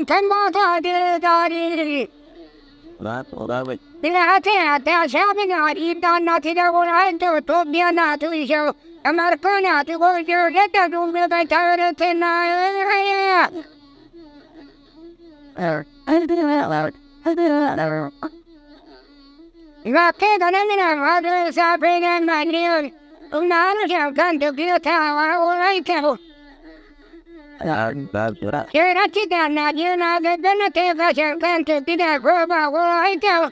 tempo di Bravo. la te siamo i dannati da volante tu bianato io e marconato con il che tu mi dai te na ma che non mi vado sapere mai un anno che canto che ta ora che era ti danna di una che non te faccio canto di da roba ora che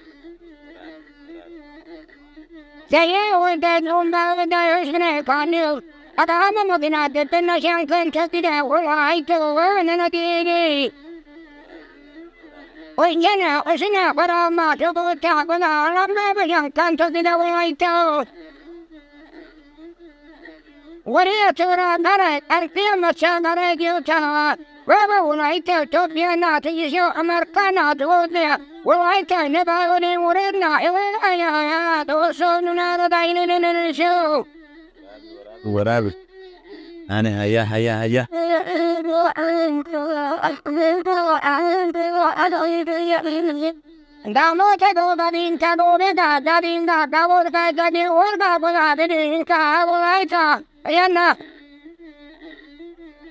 se io non vado da uscire con io agama mo bina de penna shan canto di da ora che ora non ti oi yana osina para ma to ta ko na la me shan canto di da ora che Wariatura Nara, Arpia Chanara Gutana, Rubber wolaytta to be not issue Americana to there. Wolaytta never would in Wurina, those so not a dining in the show. Whatever. Ane haya. Damo te do da din ka do da da din da da wo da da ni wo da wo da din ka wolaytta. Ayanna.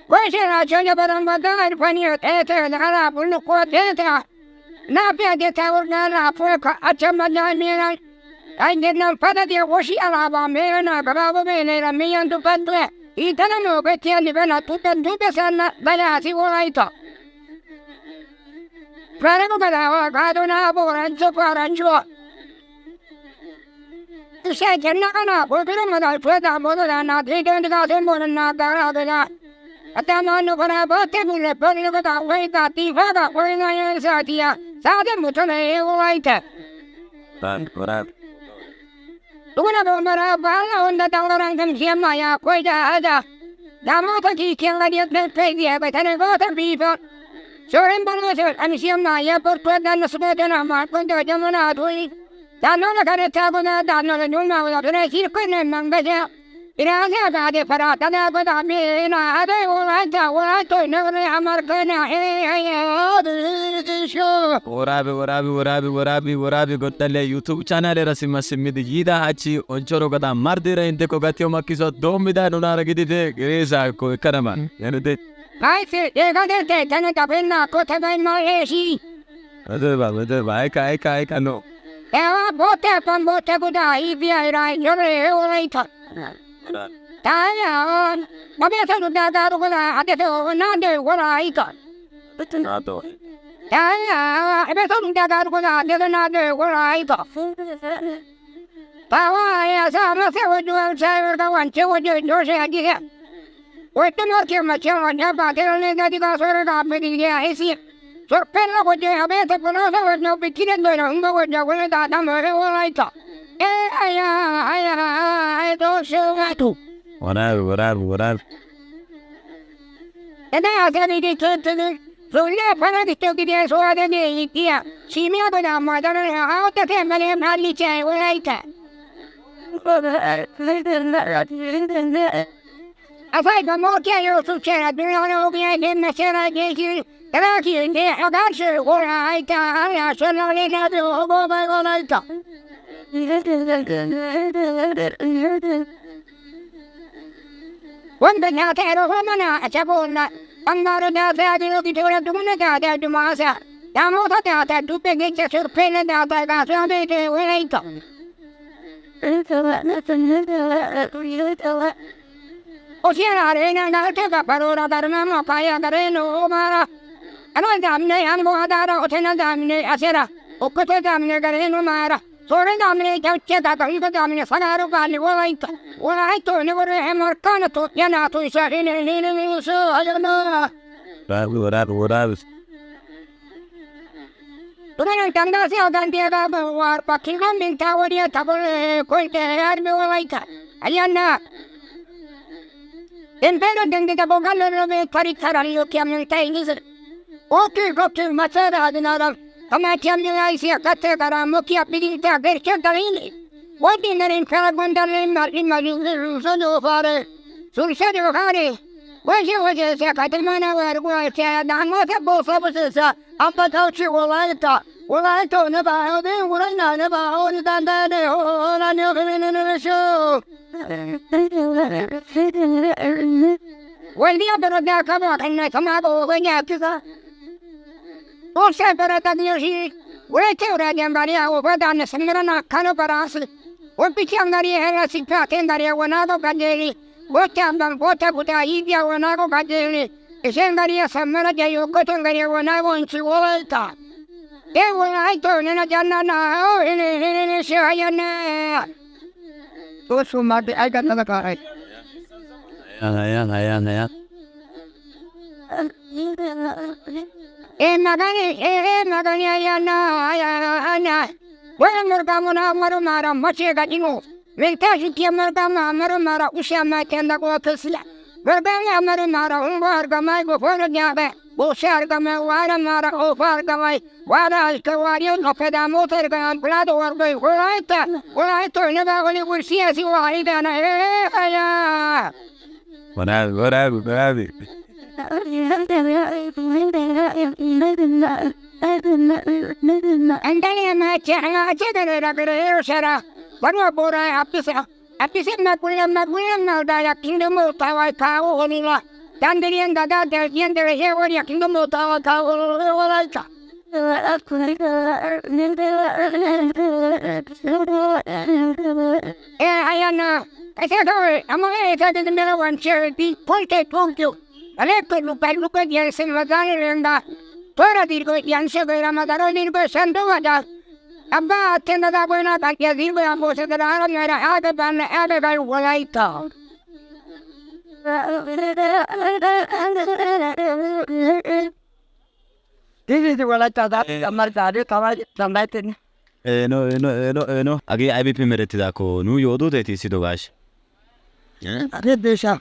Wajera jonya baran badar paniyo ete na bulu ko ete. Na pia de ta urna na fuka achama na mira. Ai de na pada de woshi ala ba me na bravo me ne na mi andu padre. Itana no betia ni bena tuta tuta sana bala si wolaytta. Prego bada gado na boranzo paranjo. Se na potere ma pueda modo na de ga de mo na ga da. Ata no para bote bule poni ko da wai da ti va da wai na ya sa ti ya. Sa de mo tole wolaytta. Bravo. Tuna do mara bala onda da orang kan siama ya ko da ada. Da mo ta ki ken la de pe dia ba tane go ta bi fo. Soren balo so an siama ya por pueda no suba de na ma ko da jamana doi. Danno kare tabona danno nunna wa done cirkone mangaja irane ade parata da bada me na ade wala to ne amarkana Warabi gottalle YouTube channel rasima simid yida achi onchoro gada mardire inte ko gatio makiso domida nunara gidite Geressa ko karama yanute Ai se de gade te tane da benna ko te ben no esi ade ba kai no Ela bote con bote guda I via era yore wolaytta Taya ma be ta da da guda ade to na de wolaytta Nato Taya be to da da guda ade na de wolaytta Pawa ya sa ma se wo do sa da wan che wo do se agi Wo te no ke ma che wa na ba de ne da di ga so da me di ya esi Sorpresa che avete conosciuto no bicchiere non voglio quella da me wolaytta. Ai do tu. Warabi E da che di tutte sulle parole di tutti di sua de dia. Si mi ha da ma da a te che me ne parli c'è wolaytta. A fai da mo che io succede non viene me c'era che Grazie, ragazzi, wolaytta, sono le cose come wolaytta. Quando nate ero come na, c'è buona. Andare da te di tua comunicata di masa. Da molta data, tu perché c'è sorpresa da te, da tua vita, wolaytta. O c'era arena, da te che parola da mamma, paia, careno, mara. Ano damne an mo adara otena damne asera okkote damne gare no mara sore damne tauche da ka iba damne sanaro gani wolaytta ne wore amarkana to yana to isa ne so ajana Warabi Tuna tanda se odan dia da war pakingan min tawariya tabole koite arme wolaytta ayana Empero dende da bogalo no me caricarali o chiamano inglese Okay, Doctor Matera, another. Come at him, I see a cutter that I'm looking up beginning to get Chantalini. What in the name Calabunda in my little son of father? So he said, Harry, Waje sai ka mana wargo sai da mota bo fa sa amma tauci wolaytta ne ba o de wurin na ne ba o da ne o na ne ne sho wani ya bero da ka ba kan na kama go wani ya kisa o sai bero da ne shi wai ke ura ne bari a o da ne samira na kana barasi o pikian gari era si pa ken gari wana go ganderi Bota buta idia wana go gadeli. Esengari samara jayo kotongari wana go inchi wolaytta. E wolaytta nena janna na o ene shayana. To sumade ai gata da kai. Ya. E magani ayana. Wala mergamuna marumara machi gadingo. Vektaji kiamarga mara ushama kenda go kesla. Verbenga mara umbar gamai go for nyabe. Boshar gamai wara mara o far gamai. Wara kawari no peda motor gam blado wargo wolaytta ne ba goli kursiya si waida na aya. Wara. Andale ma chega ra shara. Bana bora apisa na kuya na da ya kingdom tawa ka o nila dandirian da der yender he wori ya kingdom tawa ka o wolaytta ayana ese do amore ta de mera wan charity point you ale to look at yes in magani lenda tora dirgo yanse vera madaro dirgo sando wada Abba attenda da buona perché dico la voce della radio era Ade wolaytta. This is the wolaytta that marddeppe tambaten. No. Agi IBP meretida ko nu yodo de ti sido gash. Ade desha.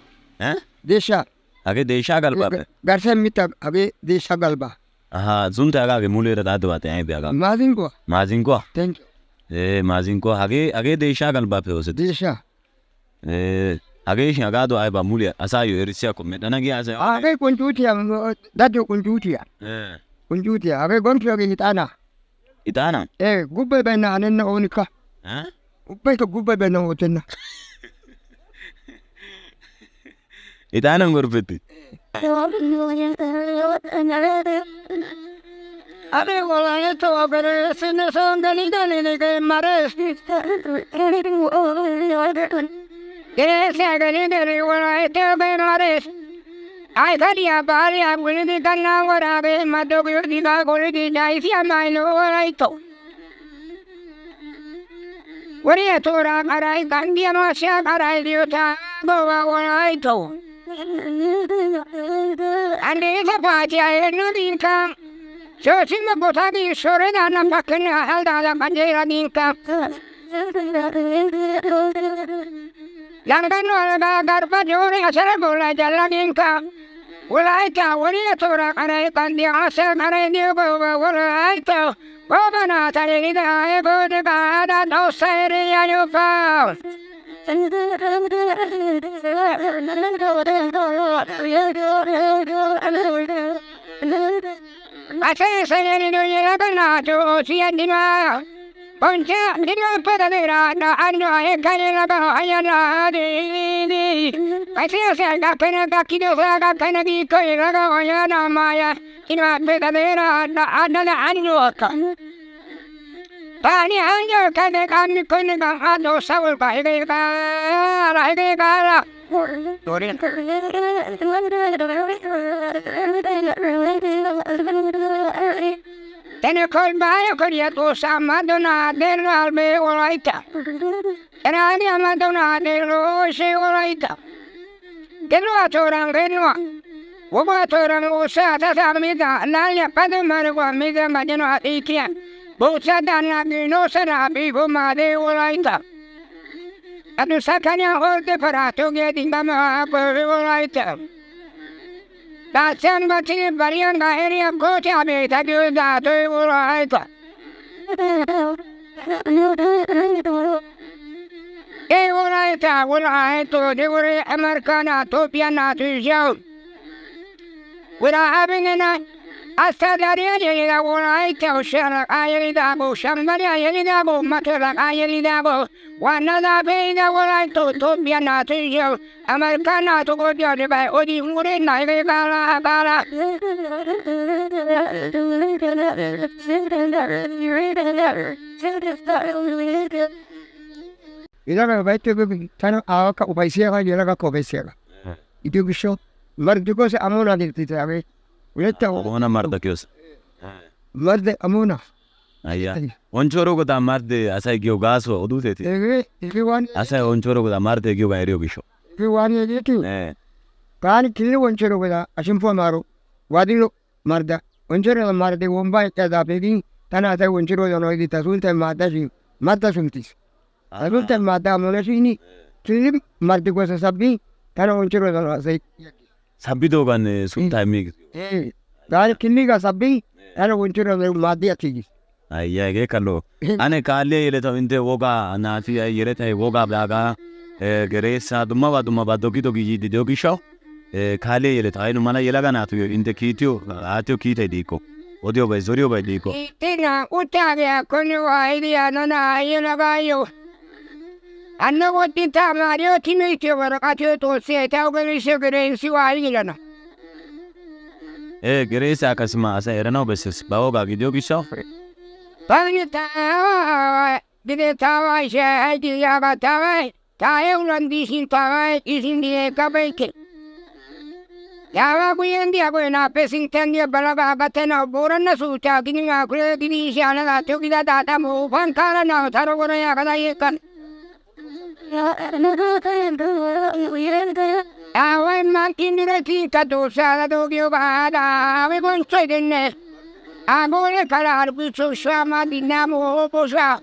Desha. Agi desha galba. Garsa mita age desha galba. Aha, zunta aga mulera da dwate ai biaga. Mazinko. Thank you. Mazinko age desha galba pe ose. Desha. Age shi aga do ai ba mulia asayo erisia ko medana gi asa. Age kunjutia dajo kunjutia. Kunjutia age gonpio gi Itana. Gubbe bena anenna onika. Gubbe to gubbe bena otenna. Itana ngorpeti. Ade wolaytta bere sinne songani ke mare. Geressa gani wolaytta bere. Ai kadia baria gulidi kanna warabe madogo diga gulidi dai fiamma no wolaytta. Wariya tora karai kandia no sha karai diota go wolaytta. Ande sa pati ay no dinka. So sima botadi sore da na pakna halda la banjera dinka. Langano da garba jore asara bola jalla dinka. Wolaytta wariya tora karai kandia asa karai dio go wolaytta. Bobana tari da ay go de ga da no sere ya yo fa. Asai sayani no yera kana to siandima. Poncha dino padadera na ando ay kanela ba ayana de. Asai sayga pena ka kido ga kana di ko yera ga ayana maya. Ino padadera na ando ka. Pani anjo kade kami kone ka ado sawul ka hige ka. Torin. Tene kol bayo koria to samadona del albe wolaytta. Era ani amadona del ose wolaytta. Gelo atoran gelo. Woga atoran osa ta samida nalya padamar go mida madeno atikia. Bosa dana no sara bibo made wolaytta. Adu sakanya horte parato ge dingama wolaytta. Datsan bati barian ga area go ta be ta ge da to wolaytta. Wolaytta de wore americana to piana to show. without having enough. I started I wolaytta shara ayeridago shambari ayeridago matera ayeridago wanada beida wolayto to biana to yo americana to go the by odi mure na gara Ilaga baito tano awaka upaisia ilaga kobesia itu bisho mardugo se amona dititabe wolaytta Ona marda kyos. marde amona Ayya. Onchoro goda marde asay giyo gaso oduteti. everyone Asay onchoro goda marde giyo gairiyo gisho. yetu Kani kili onchoro goda ashimpo maru wadilo marda onchoro marde womba kada pegi tana asay onchoro no edita sulta marda suntis Adulta mata amona sini kili marde gosa sabbi tana onchoro no asay Sabbido gan sulta mi. Kani kili ga sabbi tana onchoro no madi atigi Ayya ge kallo. Ane kalle yele to inte woga naati yele tay woga blaga Geressa dumma dogi yidi dogi show. Kalle yele tay no mana yela ga naatu inte kitio atio kitay diko. Odio bay zorio bay diko. Tina utavia konu idea nona yela bayo Anno wotita mario timitio varakatio to se taugari segere issuwa ilana Geressa kasma asa erano beses bawoga gidio gisho. Pagita Didetawa sha idea gatawa tae ulandi sintawa isindi kabeke Yawa kuyendi agwena pesintendia balaga gatena borana suta gininga kure gini shana la tokida data mo pankara na tarogora ya kada yekan Awa makindire tika dosa dogyo bada we gon soidenne Agore kalar bicho shama dinamo bosa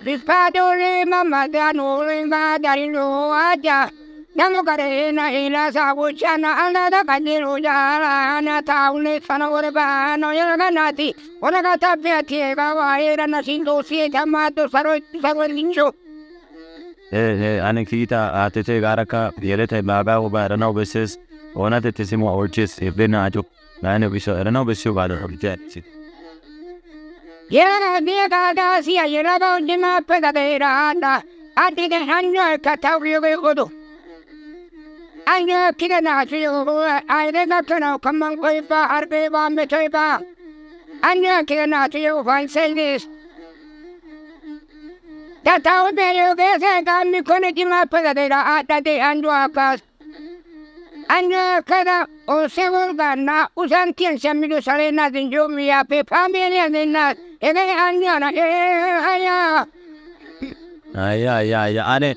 Dispadore mama danore badarino aja Namo karena ila sabuchana anada kaniro jara na taune sanore bano yaraganati Oragata beati bawa era na sindo sieta mato sarolincho Ane kita atete garaka yele tay baga oba erano beses ona tetesimo olches evena ajo nane gisho erano besio gado habite. Yera dia kada sia yera ba undima pegadera anda ati de hanyo katawrio godo Anyo kida na chiyo aire na kana kamang koipa arbe ba metoipa Anyo kida na chiyo fine say this Tatao bero gese kami kone jima pegadera ata de anjo akas Anyo kada o sevol gana usan tien samido salena dinjo miya pe pamene nena ege anyo na Ayya ane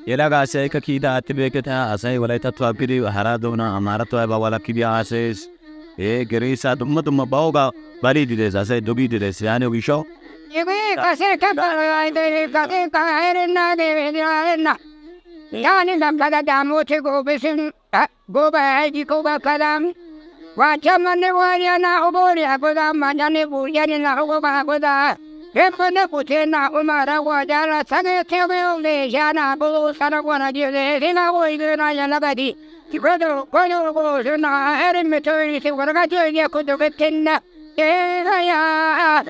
yela ga sai ka kita atibe ke tha asai wolaytta to apiri haradona amara to ba wala kibiya ases Geressa dumma bawoga bari dides asai dogi dides yani gisho Ege kase kabara kase kaerena de Yani kada damo te go besin go ba di go ba kadam Wachamane wariana obori agoda manane buriani na ogoba agoda Epone putena umara wajara sage tebe le jana go saragwana de rina go igena yana gadi Tigodo go na eremetori se waragajo ya ko dogetenna ya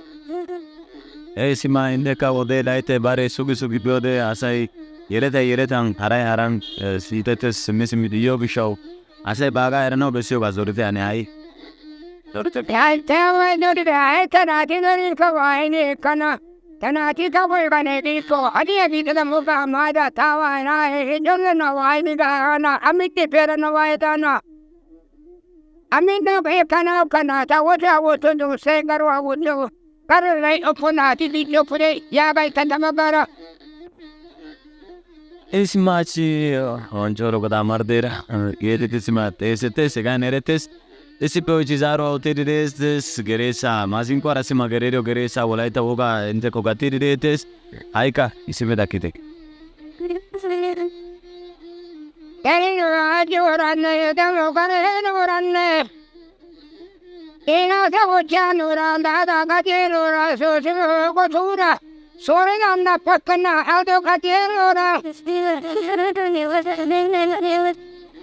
sima indeka ode laite bare sugi biode asai yeletan haran sitetes misimi dio gisho asai baga erano besio gazorite ane ai Ya tawa dori da tanati dori kawaini kana tanati kawai bane diko adi adi da muka mada tawa na jonna na waini da na amiti pera na waita na aminda be kana ta wota do sengarwa wudo Karolai opona ti video pure ya bai tandama bara Esimachi onchoro goda mardera yedetesima tese ga neretes Esipo Cizaro auterides Geressa mazin kwa rasima gerero Geressa wolaytta woga inte ko gatirides aika isime dakite Keri ajoranne damo kareranne Ina sabuchano randa da gatero ra so go tura sore anna pakkana aldo gatero ra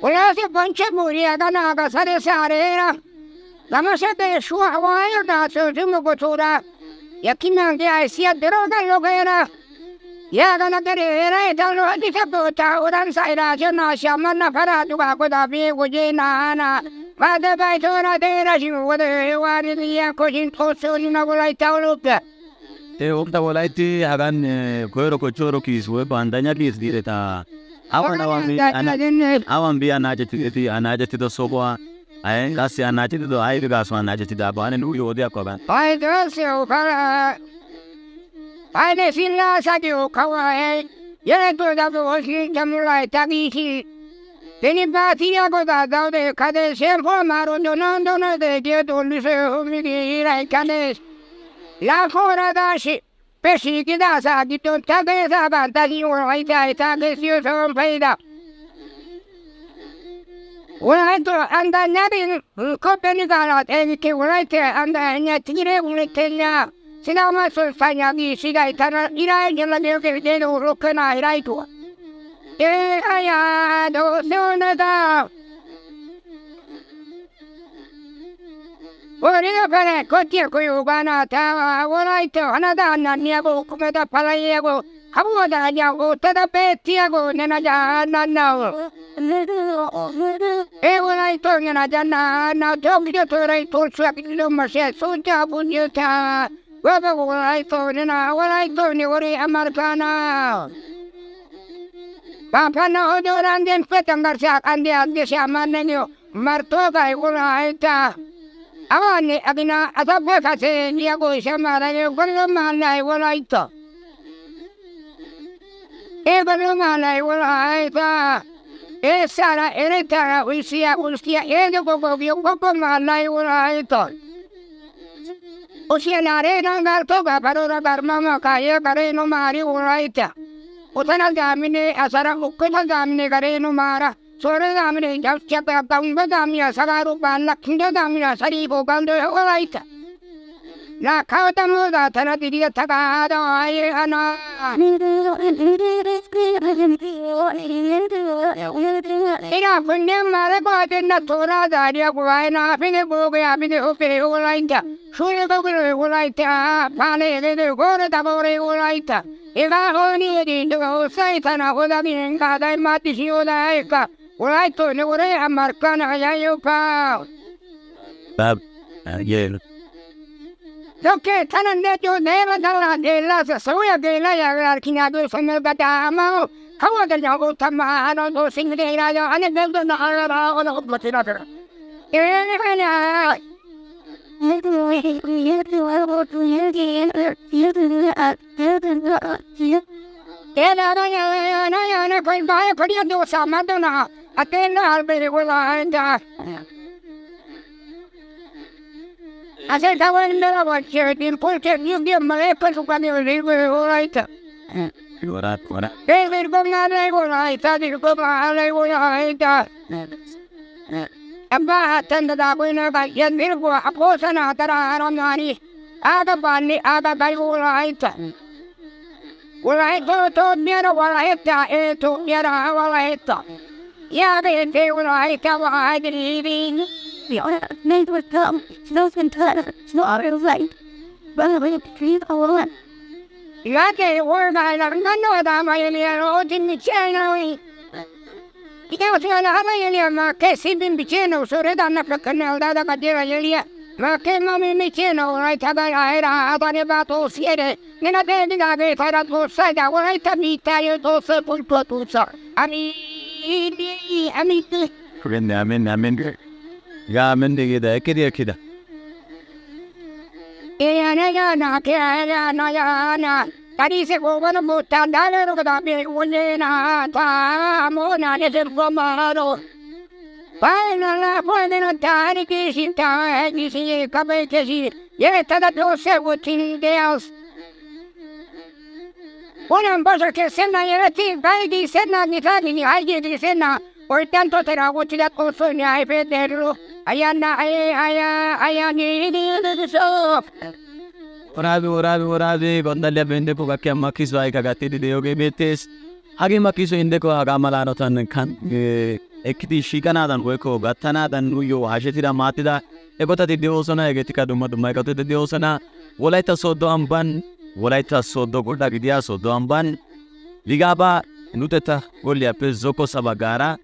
Ola se panche muria gana ga sare sare ra Lamasate issuwa waayota soosimu gochuudha. Yakkinaan kee siya diroo gallo keera. Yaa kana gareera italoo itti boota uran saayira jenna shamanna fara duba goda fi gujee naana. Maade baayitoona teera shi wade waani biyya koshin tosooni na wolaytta oluppe. Omta wolaytti hagan koyro kochoro kiis woy bandanya kiis direta. Awan bi anajeti do soboa. Ay kasi anajeti do ay gaso anajeti da bane nu yodi akoban. Ay dosyo kara. Ay de silla sadio kawa yere to da do shi jamulai tagisi. Teni batia goda daude kade sempo maro dono de do lise humigi rai kade. La fora dashi pesi kidasa gito tage sa bantasi wolaytta tage sio son peida. Wolaytta anda nabi kopeni galat evike wolaytta anda nyatire wolaytta sinama sosanya gi sigai tana irai jela ge de no rokana irai tu. Aya do nada. Ora pare kotia koyo bana ta wolaytta anada naniago kumeda palayago habuda nyago tada petiago nena janna. Wolaytta nena janna na dogde tore torsa kilo mashe sonja bunyata. Waba wolaytta nena wolaytta ni ore amarkana. Papana odoran den petangar sak ande shamanenyo martoga wolaytta. Avani agina atape kase niago shamara ne gollo malai wolaytta. Gollo malai wolaytta. Sara eretara usia gogo malai wolaytta. Usia nare nangar toga parora garmama kaya gareno mari wolaytta. Utana gamine asara ukena gamine gareno mara. Sore damine jakka gamba damia sagaru balla kinda damia sari bogando wolaytta. La kauta moda tana diria tagada ay ana. Ina punne mare ko tenna tora daria ko ayna pine boge abide ope wolaytta. Sure ko wolaytta pale de gore da bore wolaytta. Ega honi di do sai tana hoda bin kada mati sioda eka. Wolaytta ne ore amarkana yayo pa. Bab yel. Toke tanan de jo neva dalla della soya de la ya kinado famel bata ma kawa de jago tama ano do singre ra ya ane de na ara ono matina tera. Ena na koi ba kodi do samadona atena albere wolaytta. Ase tawen de la voce din porque io di male per su quando dico wolaytta. Ora. Ver gomnare wolaytta di gomnare wolaytta. Abba tanda da buena ba yandir go aposana tara aronani. Aga banni aga bai wolaytta. Wolaytta to mera wolaytta to mera wolaytta. Ya de wolaytta wa adrivin. The other name would come, snow and tutter, snow light, but we treat all that. Yake word I know that my little in China. You can't tell how many Marquez in Pichino, so red on the canal that I did. Marquez Mammy Michino, right about about all Sierra. Then I did I get out of side. I want to meet tired also put to sir. I mean, ya mende da kiriya kida. Na tadi se go bana bota dale ro da be wone na ta mo na ne se gomaro. Pai na la pone na tari ki sinta ki si kabe ke si ye ta da do se wutin deals. Una cosa che sembra ye ti vai di senna ni tani ni ai di senna. Por tanto te la wuti da cosa ni ai pedero. Ayana aya ni so. Orabi gondalia bende ko kakya makiso ay kagati di deoge betes. Hagi makiso inde ko aga malano tan kan ekiti shikana dan ko gattana dan uyo hashetira matida eqotati de'oosona. Hegeetikka dumma dumma eqotati de'oosona. Wolaytta Sooddo ambban Wolaytta Sooddo goda gidiya Sooddo ambban ligaabaa luxetta golliyaappe zokkossa baggaara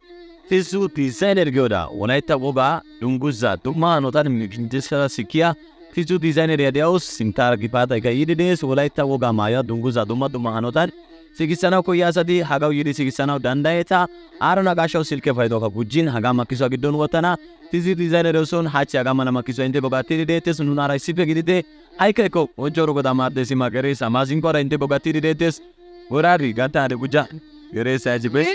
Tizu Dizayner giyoda Wolaytta wogaa dungguzaa dumma hanotan giigissada sikkiya Tizu Dizayneriya de'awusu. Sinttaara gifaataykka yiidi de'ees. Wolaytta wogaa maayuwa dungguzaa dumma dumma hanotan sikissanawu koyiya asati hagawu yiidi sikissanawu danddayeeta. Aaro naqaashawu silkke payduwakka gujjin hagaa makkisuwa giddon wottana. Tizu Dizayneriya son hachchi hagaa mala makkisuwa intte bogaattiidi de'eettees. Nunaara issippe gidite haykka ekko hojjooro godaa maaddees ima Geressa maazinquwara intte bogaattiidi de'eettees. Woraari gattaade gujja Geressa ajibe.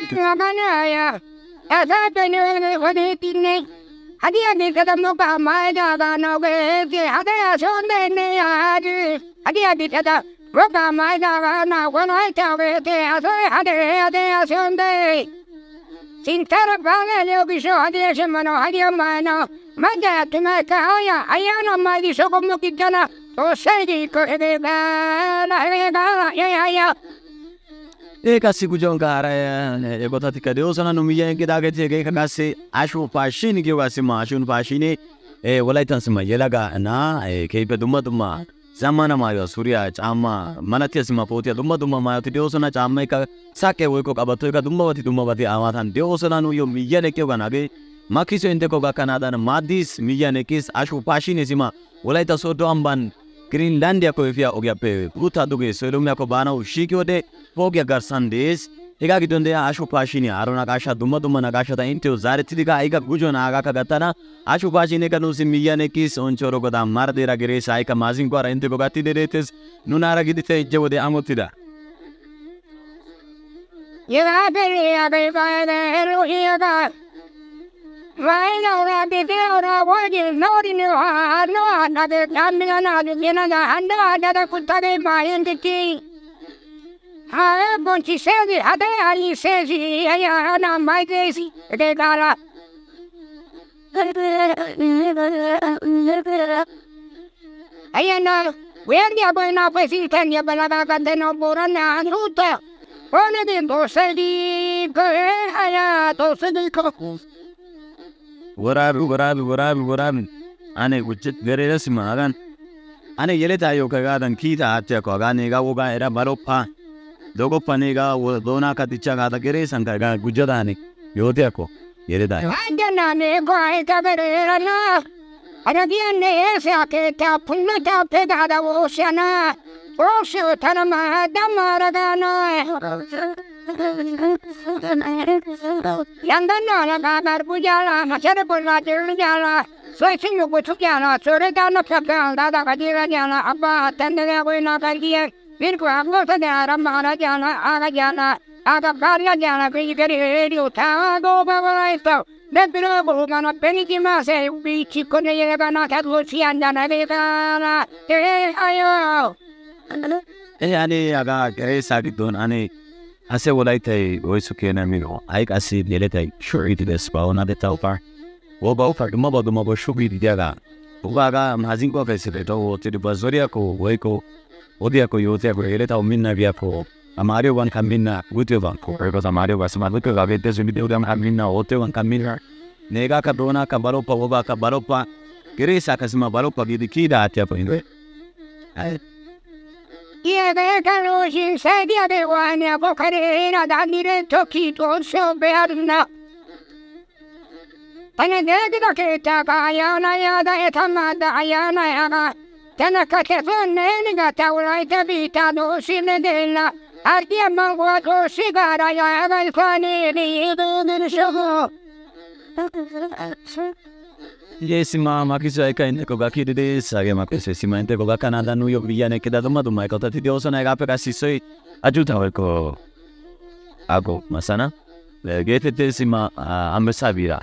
Hadiya kita muka maida gano ge hadiya sonde ne adi hadiya kita muka maida gano gono ita ge hadiya sonde sintara bale le bisho hadiya semano hadiya mana maja tuma kaya ayana mali soko mukitana to segi ko ege gana ya Eekassi gujonkka hara eqotatikka de'oosona. Nu miyyiyan eqqidaageeti hegeekka qassi ashu paashin giyogaa sima ashun paashini wolayttan sima yelaga na'aa keehippe dumma dumma zammana maayuwa suriya caammaa malatiya sima pootiya dumma dumma maayoti de'oosona. Caammaykka saqqee woykko qabattoykka dummabati aawatan de'oosona. Nuuyyo miyyiyan eqqiyogan hagee makkisoy intteko gakkanaadan maaddiis. Miyyiyan eqqis ashu paashine sima Wolaytta Sooddo ambban Giriinlandiyakko efiya ogiyaappe guuttaa duge Soolomiyakko baanawu shiiqiyode pooqiya garssan de'ees. Hegaa giddon de'iya ashu paashiniya aaro naqaashaa dumma dumma naqaashata inttiyo zaarettidikka ha'ikka gujuwan aagaakka gattana. Ashu paashineekka nuussi miyyiyan eqqis. Onchchooro godaa marddeera Geressa ha'ikka maazinquwara intte bogaattiidi de'eettees. Nunaara gidite ijje wode amottida. Vaina ora de ora voglio nori ne no na de cammina na de viena da anda da cuttare mai entiti bon ci sei ade agli sesi ya na mai desi de gara ayana wendi abona pesi tanya bana ga de no borana ruta one de dosedi ko aya dosedi ko Waraabi ane gujjit gareera sima hagan ane yeletaayyoo kagaadan kiita aattiyakko hagaan egaa wogaa era baroppaa dogoppan egaa doonaa katicha gaata Geressan egaa gujjadaani yootiyakko yeletaayo. Waanjanaane go'ay kabareerana aradiyanne eesakeetta punnata pegaada wooshana wooshotanama damaragaana Yandana kabar bujala macere bolla dirjala soisinyo butujala soredana kapal dada kadira jala abba tendere koina kandiye virku agota de aramana jala aga karya jala kiri radio ta go babaito debiro bulgana penijima se bichi kone yega na tadlo siandana vegana ayo ane aga Geressa giddon ane ase Wolayttay woysu keena mino ha'i qassi yeletay shuriidi des ba onatettaa ubbaa wogaa ubbaa dummaba shuriidi diyagaa ubaagaa maazinquwa keessitawu oottidi ba zoriyakko woykko odiyakko yootiyakko yeletawu minnabiyakko tamaariyogan kan minna guuxiyogankko woykko tamaariyogaa sima luxiyogaa beettees midiyogan kan minna oottiyogan kan minna neegaakka doonaakka baroppa wogaakka baroppa Geressaakka sima baroppa giidi kiyida aattiyakko hinde Yega kaloshin sedia de wania bocarena da diretto kito so bearna Tane degda keta kayana ya da etamada ayana ya Tana katefone niga taulaita bita do sinedella Ardia mangwa do sigara ya galkwani ni do shogo Sima makkiso haykka intteko gakkiidi de'ees. Hagee makkisee sima intteko gakkanaadan nuuyyo miyyiyan eqqida dumma dumma eqotati de'oosona. Hegaappe qassi issoy ajuuta woykko ago masana geetettees. Sima ambessaa biiraa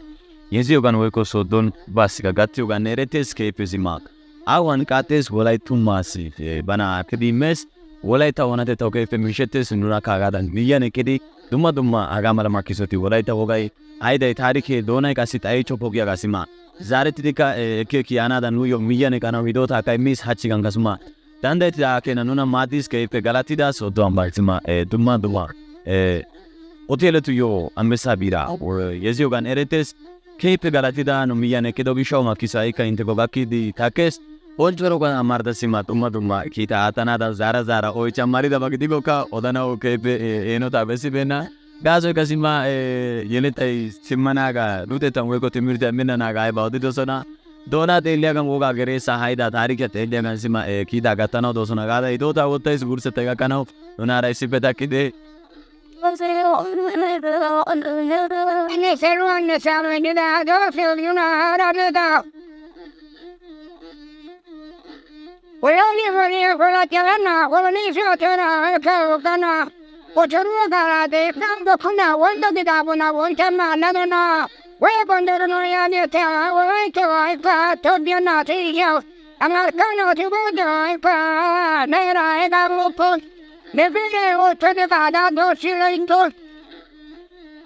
yeziyogan woykko Sooddon baasika gattiyogan erettees. Keehippe sima awan qaaxxees. Wolayttummaassi bana akkidi immees. Wolaytta oonatettawu keehippe miishshettees. Nuurakka hagaadan miyyiyan eqqidi dumma dumma hagaa mala makkisoti Wolaytta wogay hayday taarikee doonay qassi xayichchoppo giyagaa sima zaarettidikka ekki yaanaadan nuuyyo miyyiyan eqqanawu hidootaakka immiis. Hachchigan kasuma dandayettida keena nuna maaddiis. Keehippe galatida Sooddo ambbaa sima dumma dumma hoteeletuyyo ambessaa biiraa yeziyogan erettees. keehippe galatida nu miyyan eqqido gishshawu makkiso ha'ikka intteko gakkidi takkees. Bonchchoro amarda sima dumma dumma kiita aattanadan zaara oychcha maridaba gidikkokka odanawu keehippe eenotaa bessibeenna. Gaasoykka sima yelettay simmanaagaa luxettan woykko timirttiyan minnanaagaa aybaa odidosona. Doonaa xeelliyaagan wogaa Geressa haydaa taarikiya xeelliyaagan sima kiitaa gattanawu doosona gaada hidootaa wottays wurssettay gakkanawu nunaara issippe takkide. Ne seruan ne saamedida doofil yunaharadida. Wayani wani kulakelana walani siotena ekavukana. Pochurua karate kamdo kuna wanda kidabuna wontema nadana. Wekonderno yani te waike waipa tobiana tiyo. Amarkano tibudo ipa nera egamupo. Nebile otede vada dosileito.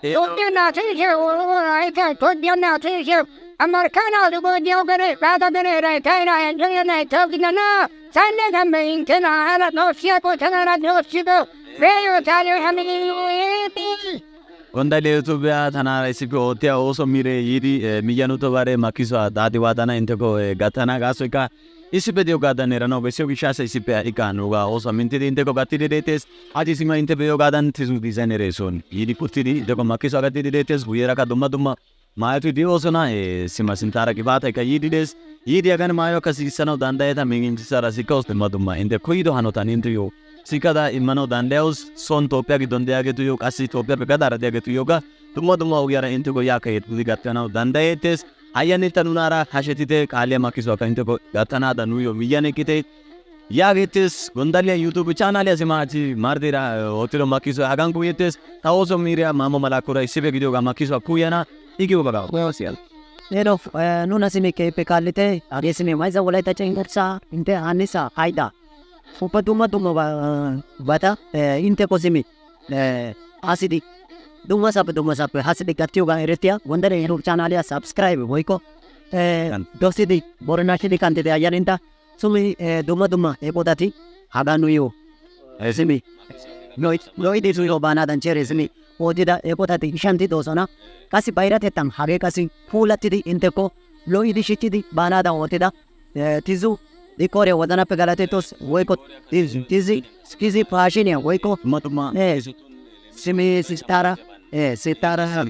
Tobiana tiyo waike tobiana tiyo. Amarkano tibudo gare vada gare reitaira enjene tobinana. Sane gambe intena ala dosia potana dosido. Veyo tayo hamini. Gondalee Itoophiyaa tanaara issippe oottiya ooso miiree yiidi miyyan utobare makkisuwa daati waatana intteko gattana gaasoykka issippe diyogaadan eranawu bessiyo gishshaassa issippe ha'ikka nuugaa oosuwa minttidi intteko gattidi deettees. Hachchi sima intte be'iyogaadan tisu dizayneere son yiidi uttidi intteko makkisuwa gattidi deettees. Guyyeerakka dumma dumma maayoti de'oosona. Sima sinttaara qibaataykka yiidi dees. Yiidi hagan maayuwakka siissanawu danddayeta miginchchisaara sikkawus dumma dumma intte koyido hanotan intteyo sikkada immanawu danddayawus. Son Toophphiyaa giddon de'iyageetuyyo qassi Toophphiyaappe gaxaara de'iyageetuyyookka dumma dumma ogiyara intteko yaakka yeddidi gattanawu danddayettees. Hayyanetta nunaara hashetite qaaliyaa makkisuwaakka intteko gattanaadan nuuyyo miyyan eqqite yaageettees. Gonddaliyaa YouTube chaanaaliyaa sima hachchi marddeera oottido makkisuwa hagan kuuyettees. Ta ooso miiriyaa Maamo Malaakura issippe gidiyoogaa makkisuwa kuuyana igiyoga gawa. Neno nuna simi keehippe kallitte hagee simi mayza wolaytta cenggurssaa intte haannisa haydaa. Ubba dumma bata intteko simi asidi dummasappe hasidi gattiyoogaa erettiya Gonddalee YouTube chaanaaliyaa subscribe woykko dosidi borinashidi kanttite ayyaninta sumi dumma eqotati hagaa nuyyo simi lo'idi suyyo baanaadan chere simi ootida eqotati ishanti doosona. Qassi bayratettan hagee qassi puulattidi intteko lo'idi shiccidi baanaadan ootida tizu Dikkoore wozanappe galatettos woykko tizi paashiniya woykko simi sittaara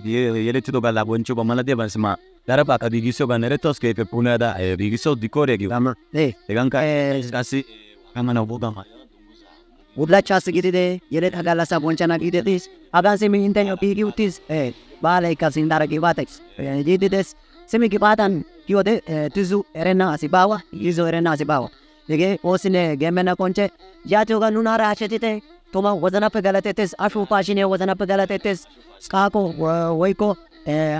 yelettido galla bonchchuba malatiyaban sima darabaakka giigissiyogan erettoos. Keehippe puulaada giigisso dikkooriya giyo. Hegankka qassi amana wogaa bullachchaassi gidide yeleta gallassaa bonchchana giidetis. Hagan simi intteyo giigi uttis. Baalaykka sinttaara qibaatay yiidi des. Simi qibaatan kiyode tizu erenna asi baawa, izo erenna asi baawa. Hegee oosine geemmenna qoncce. Yaatiyoogan nunaara hashetite tuma wozanappe galatettes. Ashuu paashiniya wozanappe galatettes. Qaaqo woykko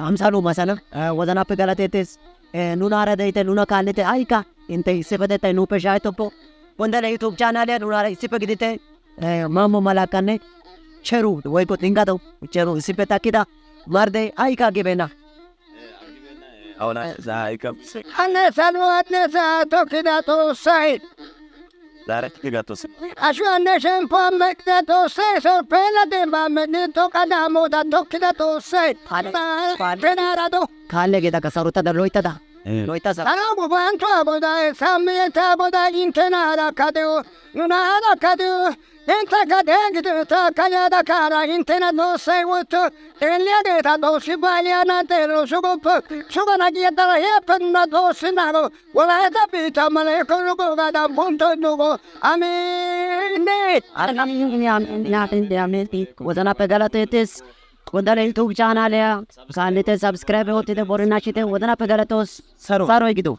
amsaalu masana wozanappe galatettes. Nunaara de'ite nuna kaallite ha'ikka intte issippetettay nuuppe shaahettoppo. Gonddalee YouTube chaanaaliyaa nunaara issippe gidite Maamo Malaakkanne cheru woykko xinggato cheru issippe takkida marddee ha'ikka aggibenna. Anne saluatnesa tokida tosai. Ashuanne shempo mekte tosai sorpresa demba mekte tokada moda tokida tosai. Prenarado. Kaalle gedaka sarutada loytada. Loytasa. Anamu bantu aboda samiyeta aboda intenara kadeo. Nunara kadeo. Inta kadengito ta kanyada kara intena dosai wuto. Eliageta dosi baliana tero sugopo. Sugana gietara yepenna dosi naro. Wolaytta pita male konugo gada punto nugo. Amin. Wozanappe galatettes. Gonddalee YouTube chaanaaliyaa kaallite subscribe ootite borinashite wozanappe galatos saroy gidu.